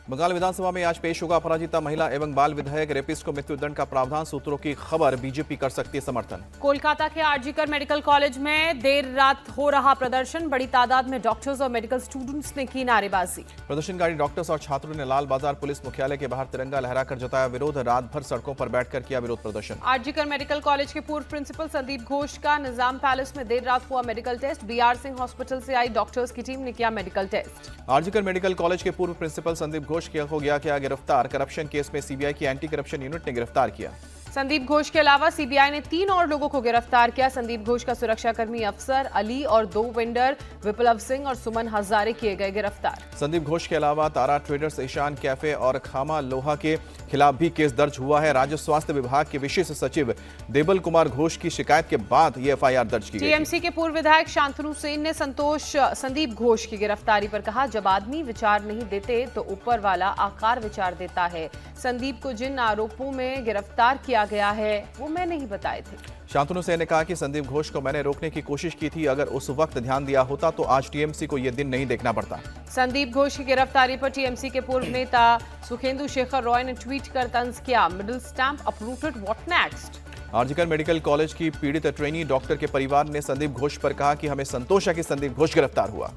बंगाल विधानसभा में आज पेश होगा अपराजिता महिला एवं बाल विधायक रेपिस्ट को मृत्युदंड का प्रावधान। सूत्रों की खबर, बीजेपी कर सकती है समर्थन। कोलकाता के आरजीकर मेडिकल कॉलेज में देर रात हो रहा प्रदर्शन। बड़ी तादाद में डॉक्टर्स और मेडिकल स्टूडेंट्स ने की नारेबाजी। प्रदर्शनकारी डॉक्टर्स और छात्रों ने लाल बाजार पुलिस मुख्यालय के बाहर तिरंगा लहराकर जताया विरोध। रात भर सड़कों पर बैठकर किया विरोध प्रदर्शन। आरजीकर मेडिकल कॉलेज के पूर्व प्रिंसिपल संदीप घोष का निजाम पैलेस में देर रात हुआ medical test. B R Singh hospital से आई डॉक्टर्स की टीम ने किया medical test. RG Kar medical college के पूर्व प्रिंसिपल संदीप घोष को किया गिरफ्तार। करप्शन केस में सीबीआई की एंटी करप्शन यूनिट ने गिरफ्तार किया। संदीप घोष के अलावा सीबीआई ने 3 और लोगों को गिरफ्तार किया। संदीप घोष का सुरक्षाकर्मी अफसर अली और 2 वेंडर विप्लव सिंह और सुमन हजारे किए गए गिरफ्तार। संदीप घोष के अलावा तारा ट्रेडर्स, ईशान कैफे और खामा लोहा के खिलाफ भी केस दर्ज हुआ है। राज्य स्वास्थ्य विभाग के विशेष सचिव देबल कुमार घोष की शिकायत के बाद ये एफआईआर दर्ज की गई। टीएमसी के पूर्व विधायक शांतनु सेन ने संदीप घोष की गिरफ्तारी पर कहा, जब आदमी विचार नहीं देते तो ऊपर वाला आकार विचार देता है। संदीप को जिन आरोपों में गिरफ्तार किया गया है वो मैं नहीं बताए थे। शांतनु सेन ने कहा कि संदीप घोष को मैंने रोकने की कोशिश की थी। अगर उस वक्त ध्यान दिया होता तो आज टीएमसी को यह दिन नहीं देखना पड़ता। संदीप घोष की गिरफ्तारी पर टीएमसी के पूर्व नेता सुखेंदु शेखर रॉय ने ट्वीट कर तंज किया, middle stamp uprooted, what next. RG Kar medical college की पीड़ित ट्रेनी डॉक्टर के परिवार ने संदीप घोष पर कहा कि हमें संतोष है कि संदीप घोष गिरफ्तार हुआ।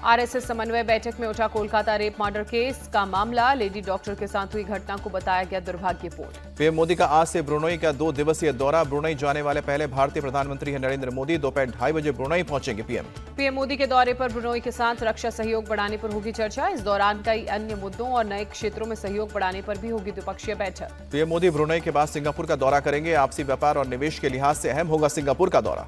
आरएसएस समन्वय बैठक में उठा कोलकाता रेप मर्डर केस का मामला। लेडी डॉक्टर के साथ हुई घटना को बताया गया दुर्भाग्यपूर्ण। पीएम मोदी का आज से ब्रुनई का 2 दिवसीय दौरा। ब्रुनई जाने वाले पहले भारतीय प्रधानमंत्री हैं नरेंद्र मोदी। दोपहर 2:30 बजे ब्रुनई पहुंचेंगे पीएम मोदी के दौरे पर ब्रुनई के साथ रक्षा सहयोग बढ़ाने पर होगी चर्चा। इस दौरान कई अन्य मुद्दों और नए क्षेत्रों में सहयोग बढ़ाने पर भी होगी द्विपक्षीय बैठक। पीएम मोदी ब्रुनई के बाद सिंगापुर का दौरा करेंगे। आपसी व्यापार और निवेश के लिहाज से अहम होगा सिंगापुर का दौरा।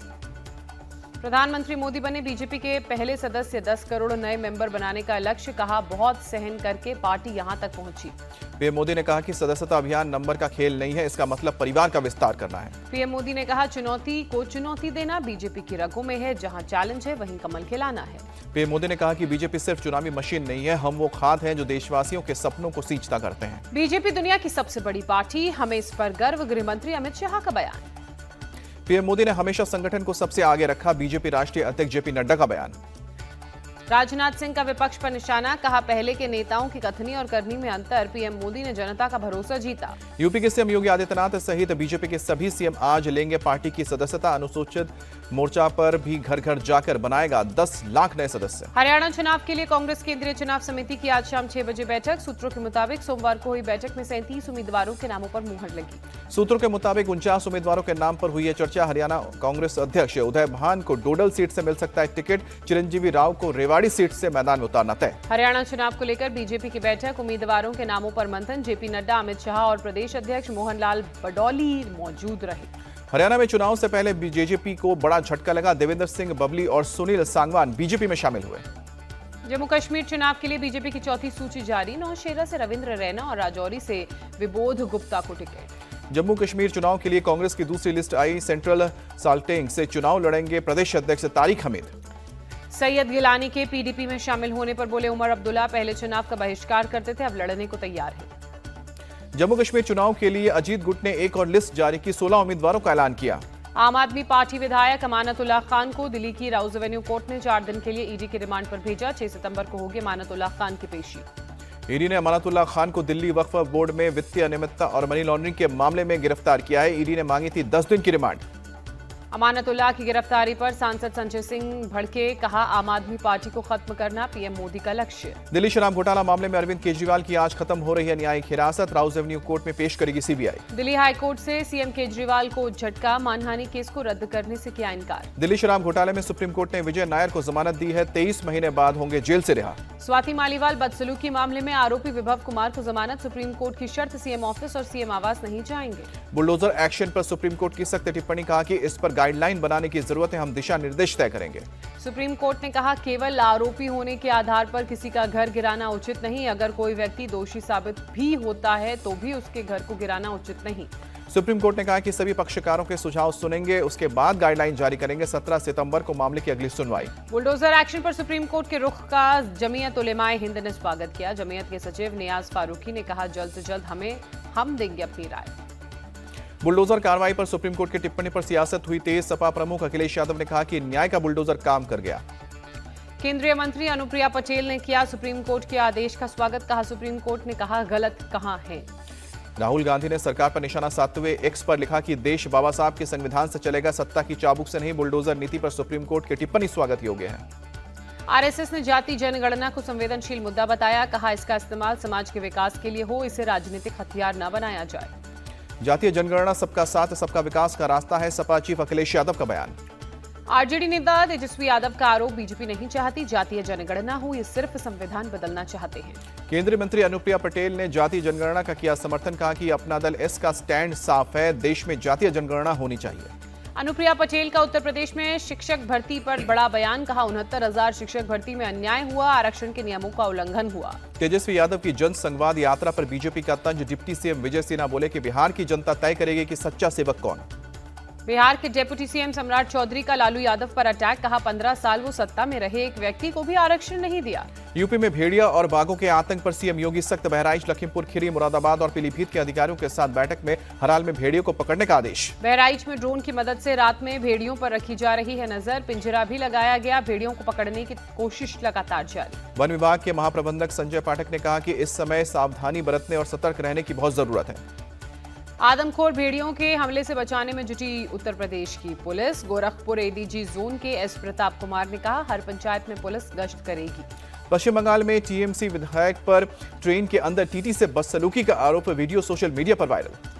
प्रधानमंत्री मोदी बने बीजेपी के पहले सदस्य। 10 करोड़ नए मेंबर बनाने का लक्ष्य। कहा, बहुत सहन करके पार्टी यहां तक पहुंची। पीएम मोदी ने कहा कि सदस्यता अभियान नंबर का खेल नहीं है, इसका मतलब परिवार का विस्तार करना है। पीएम मोदी ने कहा, चुनौती को चुनौती देना बीजेपी की रगों में है। जहां चैलेंज है वहीं कमल खिलाना है। पीएम मोदी ने कहा कि बीजेपी सिर्फ चुनावी मशीन नहीं है, हम वो खाद हैं जो देशवासियों के सपनों को सींचता करते हैं। बीजेपी दुनिया की सबसे बड़ी पार्टी, हमें इस पर गर्व। गृह मंत्री अमित शाह का बयान। पीएम मोदी ने हमेशा संगठन को सबसे आगे रखा। बीजेपी राष्ट्रीय अध्यक्ष जेपी नड्डा का बयान। राजनाथ सिंह का विपक्ष पर निशाना। कहा, पहले के नेताओं की कथनी और करनी में अंतर। पीएम मोदी ने जनता का भरोसा जीता। यूपी के सीएम योगी आदित्यनाथ सहित बीजेपी के सभी सीएम आज लेंगे पार्टी की सदस्यता। अनुसूचित मोर्चा पर भी घर घर जाकर बनाएगा 10 लाख नए सदस्य। हरियाणा चुनाव के लिए कांग्रेस केंद्रीय चुनाव समिति की आज शाम 6 बजे बैठक। सूत्रों के मुताबिक सोमवार को हुई बैठक में 37 उम्मीदवारों के नामों पर मुहर लगी। सूत्रों के मुताबिक 49 उम्मीदवारों के नाम पर हुई है चर्चा। हरियाणा कांग्रेस अध्यक्ष उदय भान को डोडल सीट से मिल सकता है टिकट। चिरंजीवी राव को रेवाड़ी सीट से मैदान में उतारना तय। हरियाणा चुनाव को लेकर बीजेपी की बैठक। उम्मीदवारों के नामों पर मंथन। जेपी नड्डा, अमित शाह और प्रदेश अध्यक्ष मोहन लाल बडौली मौजूद रहे। हरियाणा में चुनाव से पहले जेजेपी को बड़ा झटका लगा। देवेंद्र सिंह बबली और सुनील सांगवान बीजेपी में शामिल हुए। जम्मू कश्मीर चुनाव के लिए बीजेपी की चौथी सूची जारी। नौशेरा से रविंद्र रैना और राजौरी से विबोध गुप्ता को टिकट। जम्मू कश्मीर चुनाव के लिए कांग्रेस की दूसरी लिस्ट आई। सेंट्रल साल्टेंग से चुनाव लड़ेंगे प्रदेश अध्यक्ष तारिक हमीद। सैयद गिलानी के पीडीपी में शामिल होने पर बोले उमर अब्दुल्ला, पहले चुनाव का बहिष्कार करते थे, अब लड़ने को तैयार है। जम्मू कश्मीर चुनाव के लिए अजीत गुट ने एक और लिस्ट जारी की। 16 उम्मीदवारों का ऐलान किया। आम आदमी पार्टी विधायक अमानतुल्लाह खान को दिल्ली की राउज एवेन्यू कोर्ट ने 4 दिन के लिए ईडी की रिमांड पर भेजा। 6 सितंबर को होगी अमानतुल्लाह खान की पेशी। ईडी ने अमानतुल्लाह खान को दिल्ली वक्फ बोर्ड में वित्तीय अनियमितता और मनी लॉन्ड्रिंग के मामले में गिरफ्तार किया है। ईडी ने मांगी थी 10 दिन की रिमांड। अमानतुल्लाह की गिरफ्तारी पर सांसद संजय सिंह भड़के। कहा, आम आदमी पार्टी को खत्म करना पीएम मोदी का लक्ष्य। दिल्ली शराब घोटाला मामले में अरविंद केजरीवाल की आज खत्म हो रही है न्यायिक हिरासत। राउज एवेन्यू कोर्ट में पेश करेगी सीबीआई। दिल्ली हाईकोर्ट से सीएम केजरीवाल को झटका। मानहानि केस को रद्द करने से किया इनकार। दिल्ली शराब घोटाले में सुप्रीम कोर्ट ने विजय नायर को जमानत दी है। 23 महीने बाद होंगे जेल से रिहा। स्वाति मालीवाल बदसलूकी मामले में आरोपी विभव कुमार को जमानत। सुप्रीम कोर्ट की शर्त, सीएम ऑफिस और सीएम आवास नहीं जाएंगे। बुलडोजर एक्शन पर सुप्रीम कोर्ट की सख्त टिप्पणी। कहा कि इस पर गाइडलाइन बनाने की जरूरत है, हम दिशा निर्देश तय करेंगे। सुप्रीम कोर्ट ने कहा, केवल आरोपी होने के आधार पर किसी का घर गिराना उचित नहीं। अगर कोई व्यक्ति दोषी साबित भी होता है तो भी उसके घर को गिराना उचित नहीं। सुप्रीम कोर्ट ने कहा कि सभी पक्षकारों के सुझाव सुनेंगे, उसके बाद गाइडलाइन जारी करेंगे। 17 सितंबर को मामले की अगली सुनवाई। बुलडोजर एक्शन पर सुप्रीम कोर्ट के रुख का जमीयत उलेमाए हिंद ने स्वागत किया। जमीयत के सचिव नियाज फारूकी ने कहा, जल्द से जल्द हम देंगे अपनी राय। बुलडोजर कार्रवाई पर सुप्रीम कोर्ट की टिप्पणी पर सियासत हुई तेज। सपा प्रमुख अखिलेश यादव ने कहा कि न्याय का बुलडोजर काम कर गया। केंद्रीय मंत्री अनुप्रिया पटेल ने किया सुप्रीम कोर्ट के आदेश का स्वागत। कहा सुप्रीम कोर्ट ने कहा गलत कहां है। राहुल गांधी ने सरकार पर निशाना साधते हुए एक्स पर लिखा कि देश बाबा साहब के संविधान से चलेगा, सत्ता की चाबुक से नहीं। बुलडोजर नीति पर सुप्रीम कोर्ट की टिप्पणी स्वागत योग्य है। आरएसएस ने जाति जनगणना को संवेदनशील मुद्दा बताया। कहा इसका इस्तेमाल समाज के विकास के लिए हो, इसे राजनीतिक हथियार न बनाया जाए। जातीय जनगणना सबका साथ सबका विकास का रास्ता है, सपा चीफ अखिलेश यादव का बयान। आरजेडी नेता तेजस्वी यादव का आरोप, बीजेपी नहीं चाहती जातीय जनगणना हो, ये सिर्फ संविधान बदलना चाहते हैं। केंद्रीय मंत्री अनुप्रिया पटेल ने जातीय जनगणना का किया समर्थन। कहा कि अपना दल एस का स्टैंड साफ है, देश में जातीय जनगणना होनी चाहिए। अनुप्रिया पटेल का उत्तर प्रदेश में शिक्षक भर्ती पर बड़ा बयान। कहा 69,000 शिक्षक भर्ती में अन्याय हुआ, आरक्षण के नियमों का उल्लंघन हुआ। तेजस्वी यादव की जन संवाद यात्रा पर बीजेपी का तंज। डिप्टी सीएम विजय सिन्हा बोले कि बिहार की जनता तय करेगी कि सच्चा सेवक कौन। बिहार के डिप्टी सीएम सम्राट चौधरी का लालू यादव पर अटैक। कहा 15 साल वो सत्ता में रहे, एक व्यक्ति को भी आरक्षण नहीं दिया। यूपी में भेड़िया और बाघों के आतंक पर सीएम योगी सख्त। बहराइच, लखीमपुर खीरी, मुरादाबाद और पीलीभीत के अधिकारियों के साथ बैठक में हराल में भेड़ियों को पकड़ने का आदेश। बहराइच में ड्रोन की मदद से रात में भेड़ियों पर रखी जा रही है नजर, पिंजरा भी लगाया गया। भेड़ियों को पकड़ने की कोशिश लगातार जारी। वन विभाग के महाप्रबंधक संजय पाठक ने कहा कि इस समय सावधानी बरतने और सतर्क रहने की बहुत जरूरत है। आदमखोर भेड़ियों के हमले से बचाने में जुटी उत्तर प्रदेश की पुलिस। गोरखपुर एडीजी जोन के एस प्रताप कुमार ने कहा हर पंचायत में पुलिस गश्त करेगी। पश्चिम बंगाल में टीएमसी विधायक पर ट्रेन के अंदर टीटी से बदसलूकी का आरोप। वीडियो सोशल मीडिया पर वायरल।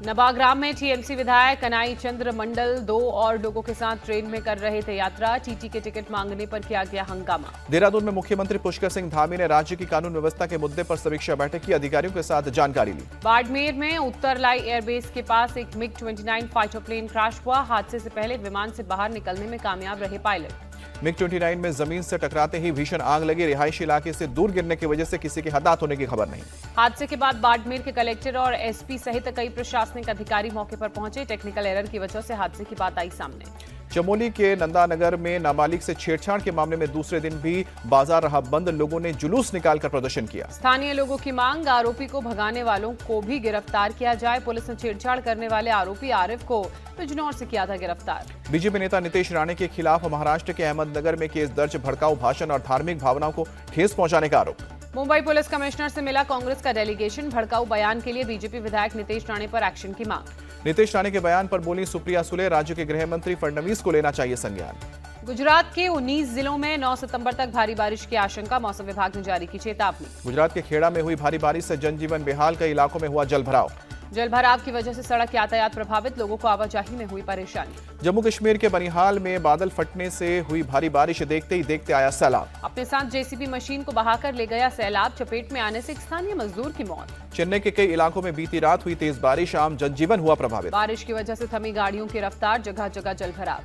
नवाग्राम में टीएमसी विधायक कनाई चंद्र मंडल 2 और लोगों के साथ ट्रेन में कर रहे थे यात्रा। टीटी के टिकट मांगने पर किया गया हंगामा। देहरादून में मुख्यमंत्री पुष्कर सिंह धामी ने राज्य की कानून व्यवस्था के मुद्दे पर समीक्षा बैठक की, अधिकारियों के साथ जानकारी ली। बाड़मेर में उत्तरलाई एयरबेस के पास एक मिग-29 फाइटर प्लेन क्रैश हुआ। हादसे से पहले विमान से बाहर निकलने में कामयाब रहे पायलट। मिग-29 में जमीन से टकराते ही भीषण आग लगी। रिहायशी इलाके से दूर गिरने की वजह से किसी के हताहत होने की खबर नहीं। हादसे के बाद बाड़मेर के कलेक्टर और एसपी सहित कई प्रशासनिक अधिकारी मौके पर पहुंचे। टेक्निकल एरर की वजह से हादसे की बात आई सामने। चमोली के नंदानगर में नाबालिग से छेड़छाड़ के मामले में दूसरे दिन भी बाजार रहा बंद। लोगों ने जुलूस निकालकर प्रदर्शन किया। स्थानीय लोगों की मांग, आरोपी को भगाने वालों को भी गिरफ्तार किया जाए। पुलिस ने छेड़छाड़ करने वाले आरोपी आरिफ को बिजनौर से किया था गिरफ्तार। बीजेपी नेता नितेश राणे के खिलाफ महाराष्ट्र के अहमदनगर में केस दर्ज। भड़काऊ भाषण और धार्मिक भावनाओं को ठेस पहुंचाने का आरोप। मुंबई पुलिस कमिश्नर से मिला कांग्रेस का डेलीगेशन। भड़काऊ बयान के लिए बीजेपी विधायक नितेश राणे पर एक्शन की मांग। नितेश राणे के बयान पर बोली सुप्रिया सुले, राज्य के गृह मंत्री फडणवीस को लेना चाहिए संज्ञान। गुजरात के 19 जिलों में 9 सितंबर तक भारी बारिश की आशंका। मौसम विभाग ने जारी की चेतावनी। गुजरात के खेड़ा में हुई भारी बारिश से जनजीवन बेहाल। कई इलाकों में हुआ जलभराव। जलभराव की वजह से सड़क यातायात प्रभावित, लोगों को आवाजाही में हुई परेशानी। जम्मू कश्मीर के बनिहाल में बादल फटने से हुई भारी बारिश। देखते ही देखते आया सैलाब। अपने साथ जेसीबी मशीन को बहाकर ले गया सैलाब। चपेट में आने से एक स्थानीय मजदूर की मौत। चेन्नई के कई इलाकों में बीती रात हुई तेज बारिश। आम जनजीवन हुआ प्रभावित। बारिश की वजह से थमी गाड़ियों की रफ्तार, जगह जगह जलभराव।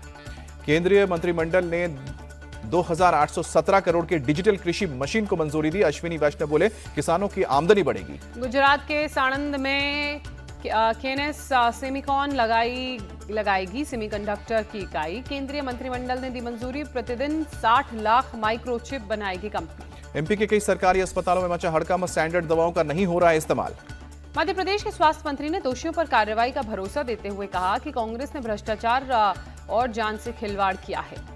केंद्रीय मंत्रिमंडल ने 2,817 करोड़ के डिजिटल कृषि मशीन को मंजूरी दी। अश्विनी वैष्णव बोले किसानों की आमदनी बढ़ेगी। गुजरात के साणंद में केनेस सेमिकॉन लगाएगी सेमीकंडक्टर की इकाई। केंद्रीय मंत्रिमंडल ने दी मंजूरी। प्रतिदिन 60 लाख माइक्रोचिप बनाएगी कंपनी। एमपी के कई सरकारी अस्पतालों में मचा हड़कंप। स्टैंडर्ड दवाओं का नहीं हो रहा है इस्तेमाल। मध्य प्रदेश के स्वास्थ्य मंत्री ने दोषियों पर कार्रवाई का भरोसा देते हुए कहा कि कांग्रेस ने भ्रष्टाचार और जान से खिलवाड़ किया है।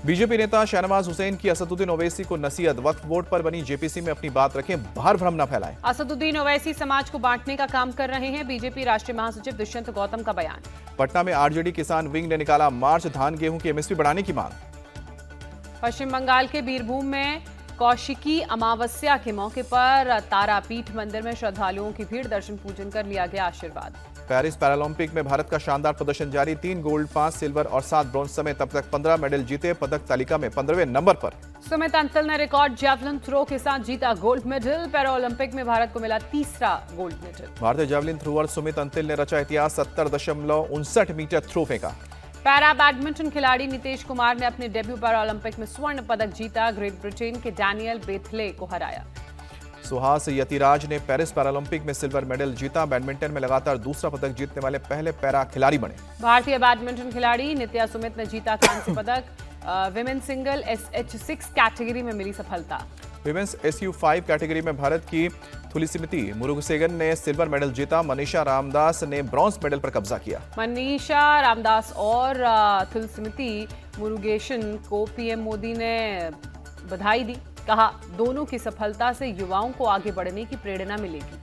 बीजेपी नेता शहनवाज हुसैन की असदुद्दीन ओवैसी को नसीहत। वक्फ बोर्ड पर बनी जेपीसी में अपनी बात रखें, बाहर भ्रम न फैलाएं। असदुद्दीन ओवैसी समाज को बांटने का काम कर रहे हैं। बीजेपी राष्ट्रीय महासचिव दुष्यंत गौतम का बयान। पटना में आरजेडी किसान विंग ने निकाला मार्च। धान गेहूं की एमएसपी बढ़ाने की मांग। पश्चिम बंगाल के बीरभूम में कौशिकी अमावस्या के मौके पर तारापीठ मंदिर में श्रद्धालुओं की भीड़। दर्शन पूजन कर लिया गया आशीर्वाद। पेरिस पैरालंपिक में भारत का शानदार प्रदर्शन जारी। 3 गोल्ड, 5 सिल्वर और 7 ब्रॉन्ज समेत अब तक 15 मेडल जीते। पदक तालिका में 15वें नंबर पर। सुमित अंतिल ने रिकॉर्ड जैवलिन थ्रो के साथ जीता गोल्ड मेडल। पैरालंपिक में भारत को मिला तीसरा गोल्ड मेडल। भारतीय जैवलिन थ्रोअर सुमित अंतिल ने रचा इतिहास। 70.59 मीटर थ्रो फेंका। पैरा बैडमिंटन खिलाड़ी नीतीश कुमार ने अपने डेब्यू पैरालंपिक में स्वर्ण पदक जीता। ग्रेट ब्रिटेन के डैनियल बेथले को हराया। सुहास यतिराज ने पेरिस पैरालंपिक में सिल्वर मेडल जीता। बैडमिंटन में लगातार दूसरा पदक जीतने वाले पहले पैरा खिलाड़ी बने। भारतीय बैडमिंटन खिलाड़ी नित्या सुमित ने जीता कांस्य पदक। विमेन सिंगल SH6 कैटेगरी में मिली सफलता। विमेंस SU5 कैटेगरी में भारत की थुलिसिमिति मुरुगसेगन ने सिल्वर मेडल जीता। मनीषा रामदास ने ब्रॉन्ज मेडल पर कब्जा किया। मनीषा रामदास और थुलिसिमिति मुरुगेशन को पीएम मोदी ने बधाई दी। कहा, दोनों की सफलता से युवाओं को आगे बढ़ने की प्रेरणा मिलेगी।